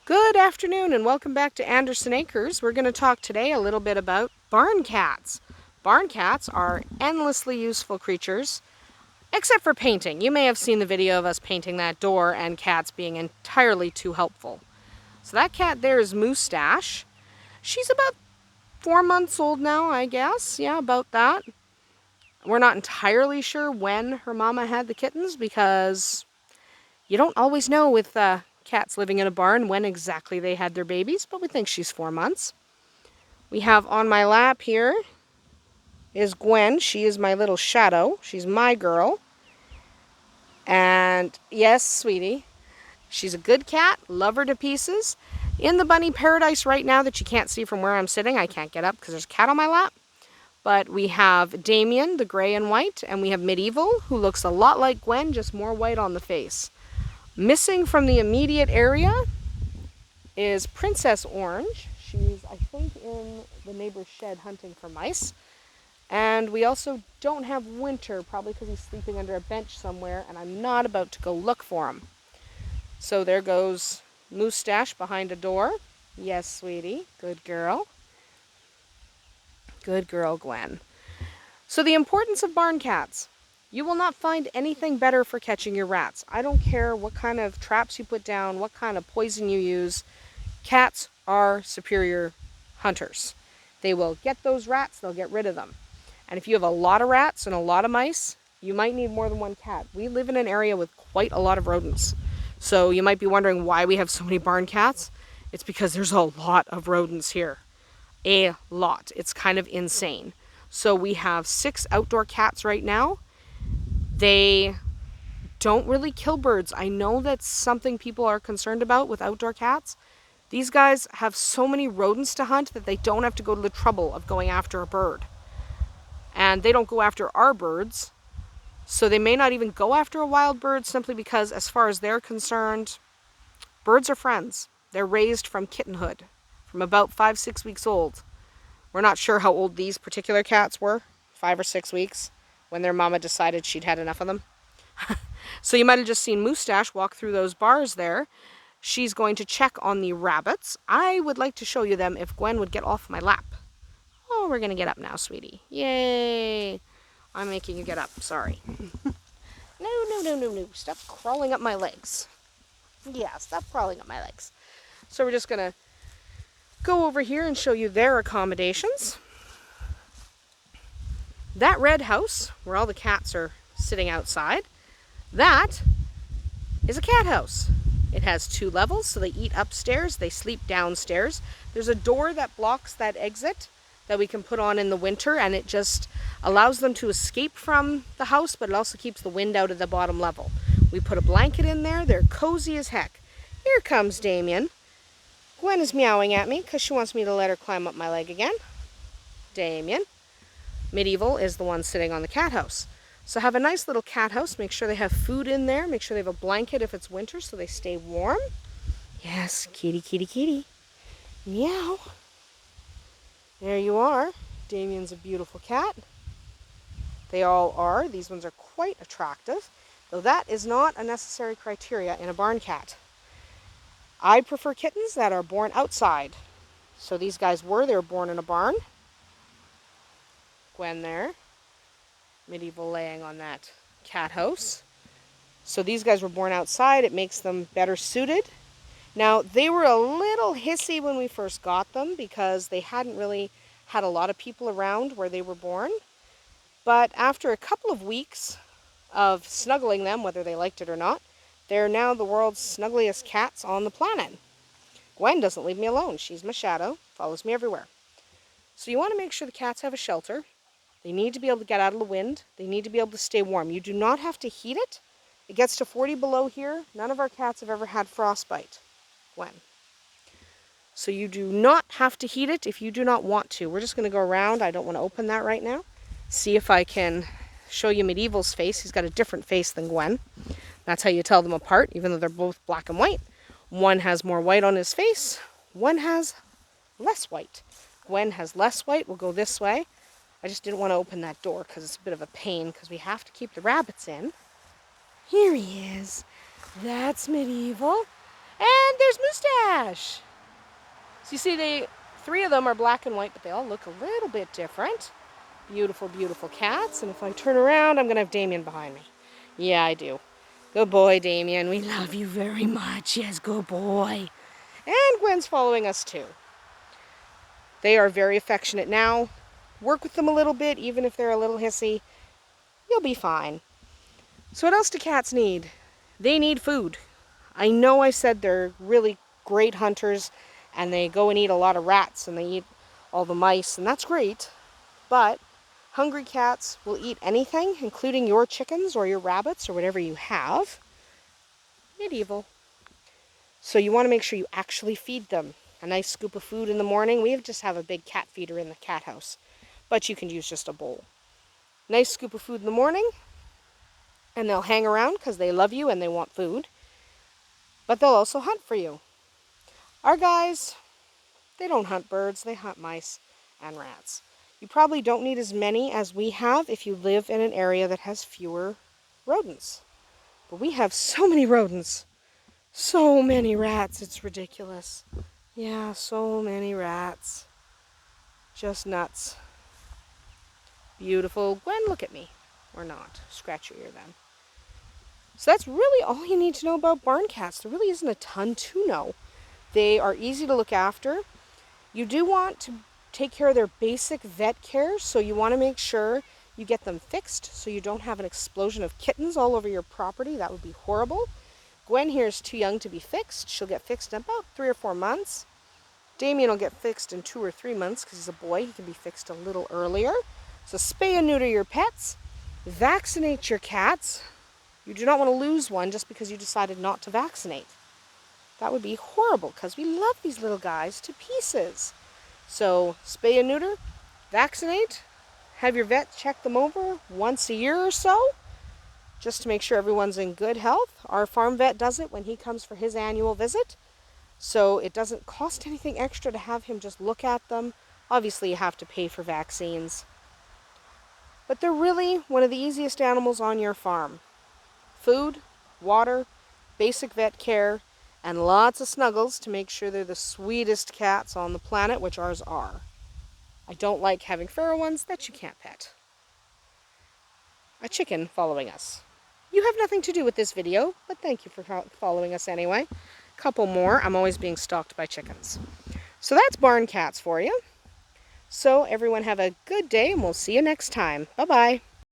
Good afternoon and welcome back to Andersen Acres. We're going to talk today a little bit about barn cats. Barn cats are endlessly useful creatures, except for painting. You may have seen the video of us painting that door and cats being entirely too helpful. So that cat there is Moustache. She's about 4 months old now, I guess. Yeah, about that. We're not entirely sure when her mama had the kittens because you don't always know with cats living in a barn when exactly they had their babies, but we think she's 4 months. We have on my lap here is Gwen. She is my little shadow. She's my girl. And yes, sweetie, she's a good cat. Love her to pieces. In the bunny paradise right now that you can't see from where I'm sitting. I can't get up because there's a cat on my lap. But we have Damien, the gray and white, and we have Medieval, who looks a lot like Gwen, just more white on the face. Missing from the immediate area is Princess Orange. She's, I think, in the neighbor's shed hunting for mice. And we also don't have Winter, probably because he's sleeping under a bench somewhere, and I'm not about to go look for him. So there goes Moustache behind a door. Yes, sweetie. Good girl. Good girl, Gwen. So the importance of barn cats. You will not find anything better for catching your rats. I don't care what kind of traps you put down, what kind of poison you use. Cats are superior hunters. They will get those rats, they'll get rid of them. And if you have a lot of rats and a lot of mice, you might need more than one cat. We live in an area with quite a lot of rodents. So you might be wondering why we have so many barn cats. It's because there's a lot of rodents here. A lot. It's kind of insane. So we have 6 outdoor cats right now. They don't really kill birds. I know that's something people are concerned about with outdoor cats. These guys have so many rodents to hunt that they don't have to go to the trouble of going after a bird. And they don't go after our birds. So they may not even go after a wild bird simply because, as far as they're concerned, birds are friends. They're raised from kittenhood, from about 5-6 weeks old. We're not sure how old these particular cats were, 5 or 6 weeks, when their mama decided she'd had enough of them. So you might have just seen Moustache walk through those bars there. She's going to check on the rabbits. I would like to show you them if Gwen would get off my lap. Oh, we're going to get up now, sweetie. Yay. I'm making you get up. Sorry. No. Stop crawling up my legs. Yeah, stop crawling up my legs. So we're just going to go over here and show you their accommodations. That red house, where all the cats are sitting outside, that is a cat house. It has 2 levels, so they eat upstairs, they sleep downstairs. There's a door that blocks that exit that we can put on in the winter, and it just allows them to escape from the house, but it also keeps the wind out of the bottom level. We put a blanket in there. They're cozy as heck. Here comes Damien. Gwen is meowing at me because she wants me to let her climb up my leg again. Damien. Medieval is the one sitting on the cat house. So have a nice little cat house. Make sure they have food in there. Make sure they have a blanket if it's winter so they stay warm. Yes, kitty, kitty, kitty. Meow. There you are. Damien's a beautiful cat. They all are. These ones are quite attractive, though that is not a necessary criteria in a barn cat. I prefer kittens that are born outside. So these guys they were born in a barn. Gwen there. Medieval laying on that cat house. So these guys were born outside. It makes them better suited. Now, they were a little hissy when we first got them because they hadn't really had a lot of people around where they were born. But after a couple of weeks of snuggling them, whether they liked it or not, they're now the world's snuggliest cats on the planet. Gwen doesn't leave me alone. She's my shadow, follows me everywhere. So you want to make sure the cats have a shelter. They need to be able to get out of the wind. They need to be able to stay warm. You do not have to heat it. It gets to 40 below here. None of our cats have ever had frostbite. Gwen. So you do not have to heat it if you do not want to. We're just going to go around. I don't want to open that right now. See if I can show you Medieval's face. He's got a different face than Gwen. That's how you tell them apart, even though they're both black and white. One has more white on his face. One has less white. Gwen has less white. We'll go this way. I just didn't want to open that door because it's a bit of a pain because we have to keep the rabbits in. Here he is. That's Medieval. And there's Moustache. So you see, three of them are black and white, but they all look a little bit different. Beautiful, beautiful cats. And if I turn around, I'm going to have Damien behind me. Yeah, I do. Good boy, Damien. We love you very much. Yes, good boy. And Gwen's following us too. They are very affectionate now. Work with them a little bit, even if they're a little hissy. You'll be fine. So what else do cats need? They need food. I know I said they're really great hunters and they go and eat a lot of rats and they eat all the mice, and that's great. But hungry cats will eat anything, including your chickens or your rabbits or whatever you have. Medieval. So you want to make sure you actually feed them. A nice scoop of food in the morning. We just have a big cat feeder in the cat house, but you can use just a bowl. Nice scoop of food in the morning, and they'll hang around because they love you and they want food, but they'll also hunt for you. Our guys, they don't hunt birds, they hunt mice and rats. You probably don't need as many as we have if you live in an area that has fewer rodents. But we have so many rodents, so many rats, it's ridiculous. Yeah, so many rats. Just nuts. Beautiful. Gwen, look at me. Or not. Scratch your ear then. So that's really all you need to know about barn cats. There really isn't a ton to know. They are easy to look after. You do want to take care of their basic vet care, so you want to make sure you get them fixed so you don't have an explosion of kittens all over your property. That would be horrible. Gwen here is too young to be fixed. She'll get fixed in about 3 or 4 months. Damien will get fixed in 2 or 3 months because he's a boy. He can be fixed a little earlier. So spay and neuter your pets. Vaccinate your cats. You do not want to lose one just because you decided not to vaccinate. That would be horrible because we love these little guys to pieces. So spay and neuter, vaccinate, have your vet check them over once a year or so, just to make sure everyone's in good health. Our farm vet does it when he comes for his annual visit. So it doesn't cost anything extra to have him just look at them. Obviously you have to pay for vaccines. But they're really one of the easiest animals on your farm. Food, water, basic vet care, and lots of snuggles to make sure they're the sweetest cats on the planet, which ours are. I don't like having feral ones that you can't pet. A chicken following us. You have nothing to do with this video, but thank you for following us anyway. Couple more. I'm always being stalked by chickens. So that's barn cats for you. So everyone have a good day, and we'll see you next time. Bye-bye.